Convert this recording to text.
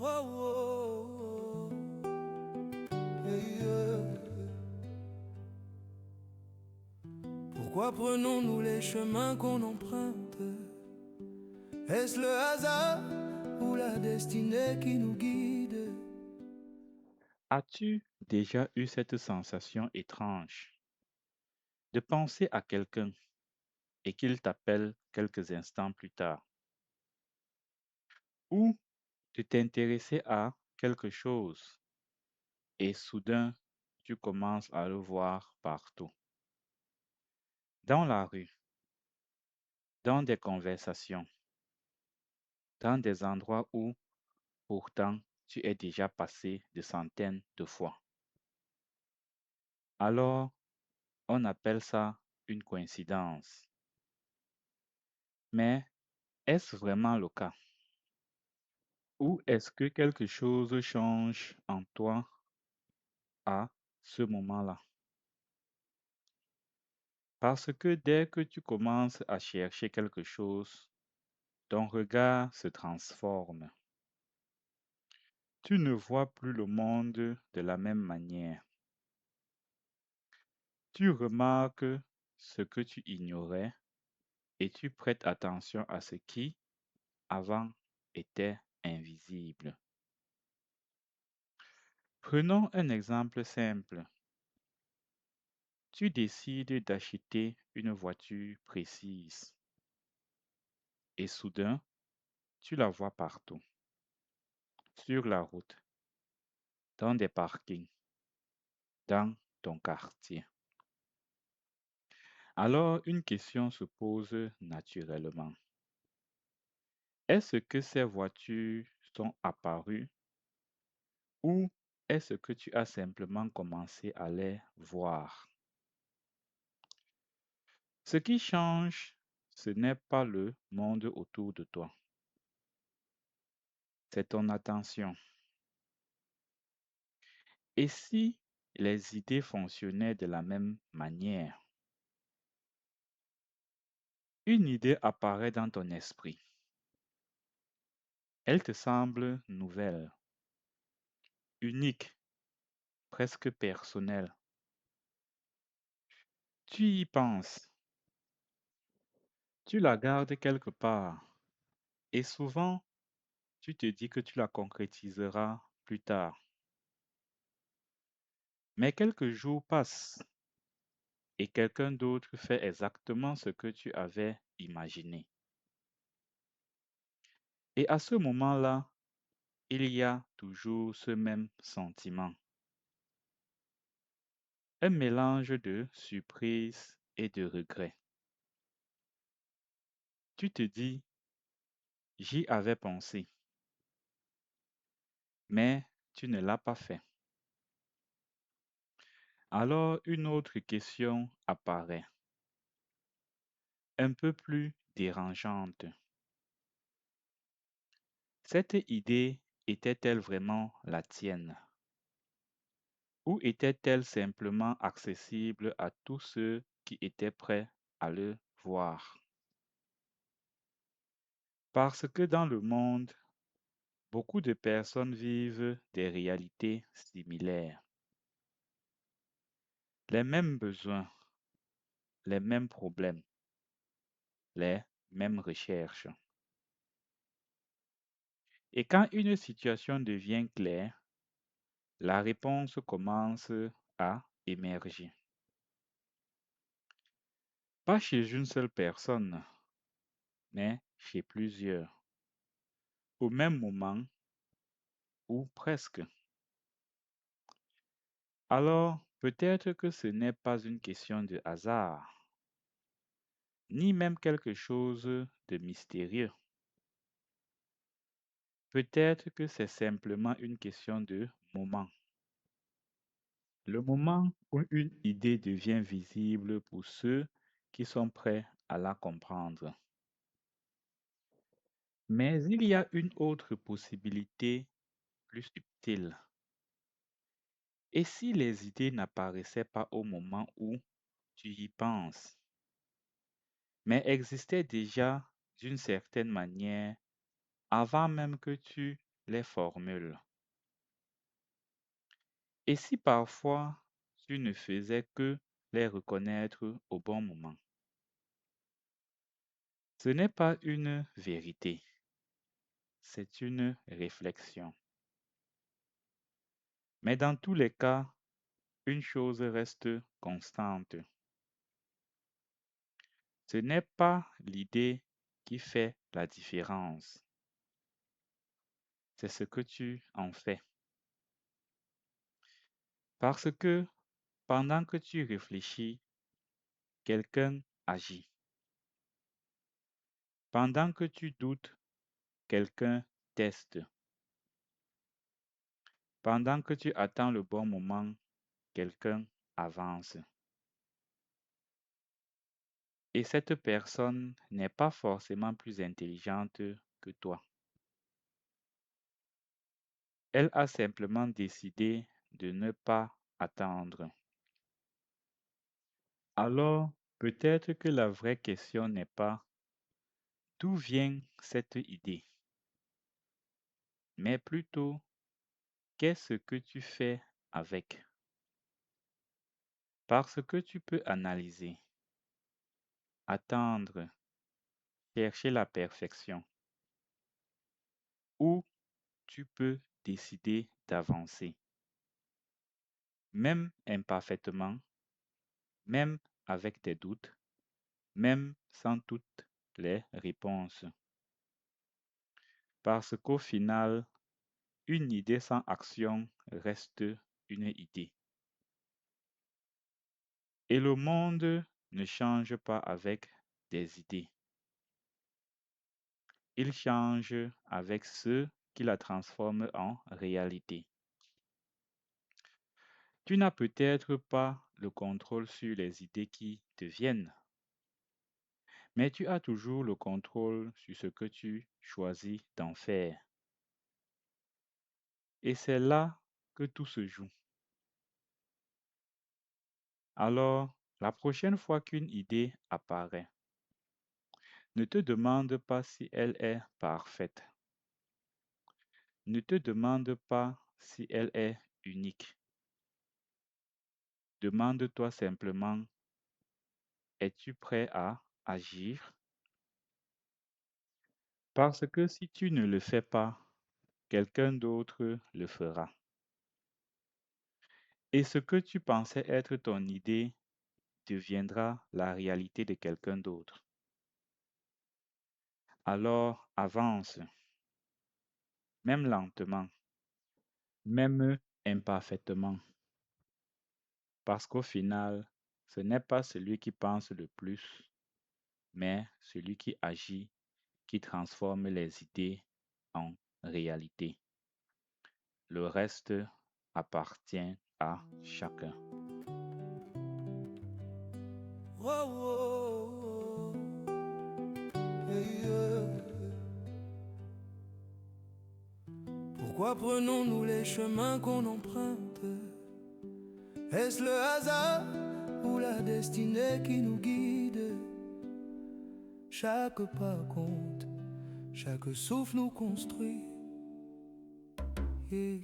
oh, oh, hey, Pourquoi prenons-nous les chemins qu'on emprunte? Est-ce le hasard ou la destinée qui nous guide? As-tu déjà eu cette sensation étrange de penser à quelqu'un et qu'il t'appelle quelques instants plus tard, ou de t'intéresser à quelque chose et soudain tu commences à le voir partout, dans la rue, dans des conversations, dans des endroits où pourtant tu es déjà passé de centaines de fois. Alors, on appelle ça une coïncidence. Mais est-ce vraiment le cas? Ou est-ce que quelque chose change en toi à ce moment-là? Parce que dès que tu commences à chercher quelque chose, ton regard se transforme. Tu ne vois plus le monde de la même manière. Tu remarques ce que tu ignorais et tu prêtes attention à ce qui, avant, était invisible. Prenons un exemple simple. Tu décides d'acheter une voiture précise et soudain, tu la vois partout, sur la route, dans des parkings, dans ton quartier. Alors, une question se pose naturellement. Est-ce que ces voitures sont apparues ou est-ce que tu as simplement commencé à les voir? Ce qui change, ce n'est pas le monde autour de toi, c'est ton attention. Et si les idées fonctionnaient de la même manière? Une idée apparaît dans ton esprit. Elle te semble nouvelle, unique, presque personnelle. Tu y penses, tu la gardes quelque part et souvent tu te dis que tu la concrétiseras plus tard. Mais quelques jours passent et quelqu'un d'autre fait exactement ce que tu avais imaginé. Et à ce moment-là, il y a toujours ce même sentiment, un mélange de surprise et de regret. Tu te dis, j'y avais pensé, mais tu ne l'as pas fait. Alors une autre question apparaît, un peu plus dérangeante. Cette idée était-elle vraiment la tienne? Ou était-elle simplement accessible à tous ceux qui étaient prêts à le voir? Parce que dans le monde, beaucoup de personnes vivent des réalités similaires, les mêmes besoins, les mêmes problèmes, les mêmes recherches. Et quand une situation devient claire, la réponse commence à émerger. Pas chez une seule personne, mais chez plusieurs, au même moment ou presque. Alors, peut-être que ce n'est pas une question de hasard, ni même quelque chose de mystérieux. Peut-être que c'est simplement une question de moment. Le moment où une idée devient visible pour ceux qui sont prêts à la comprendre. Mais il y a une autre possibilité plus subtile. Et si les idées n'apparaissaient pas au moment où tu y penses, mais existaient déjà d'une certaine manière avant même que tu les formules. Et si parfois tu ne faisais que les reconnaître au bon moment? Ce n'est pas une vérité, c'est une réflexion. Mais dans tous les cas, une chose reste constante. Ce n'est pas l'idée qui fait la différence, c'est ce que tu en fais. Parce que pendant que tu réfléchis, quelqu'un agit. Pendant que tu doutes, quelqu'un teste. Pendant que tu attends le bon moment, quelqu'un avance. Et cette personne n'est pas forcément plus intelligente que toi. Elle a simplement décidé de ne pas attendre. Alors, peut-être que la vraie question n'est pas d'où vient cette idée, mais plutôt qu'est-ce que tu fais avec? Parce que tu peux analyser, attendre, chercher la perfection, ou tu peux décider d'avancer, même imparfaitement, même avec des doutes, même sans toutes les réponses. Parce qu'au final, une idée sans action reste une idée. Et le monde ne change pas avec des idées. Il change avec ceux qui la transforment en réalité. Tu n'as peut-être pas le contrôle sur les idées qui te viennent, mais tu as toujours le contrôle sur ce que tu choisis d'en faire. Et c'est là que tout se joue. Alors, la prochaine fois qu'une idée apparaît, ne te demande pas si elle est parfaite. Ne te demande pas si elle est unique. Demande-toi simplement, es-tu prêt à agir? Parce que si tu ne le fais pas, quelqu'un d'autre le fera. Et ce que tu pensais être ton idée deviendra la réalité de quelqu'un d'autre. Alors avance, même lentement, même imparfaitement, parce qu'au final, ce n'est pas celui qui pense le plus, mais celui qui agit, qui transforme les idées en réalité. Le reste appartient à chacun. Oh, oh, oh, hey, Pourquoi prenons-nous les chemins qu'on emprunte? Est-ce le hasard ou la destinée qui nous guide? Chaque pas compte, chaque souffle nous construit. Yeah.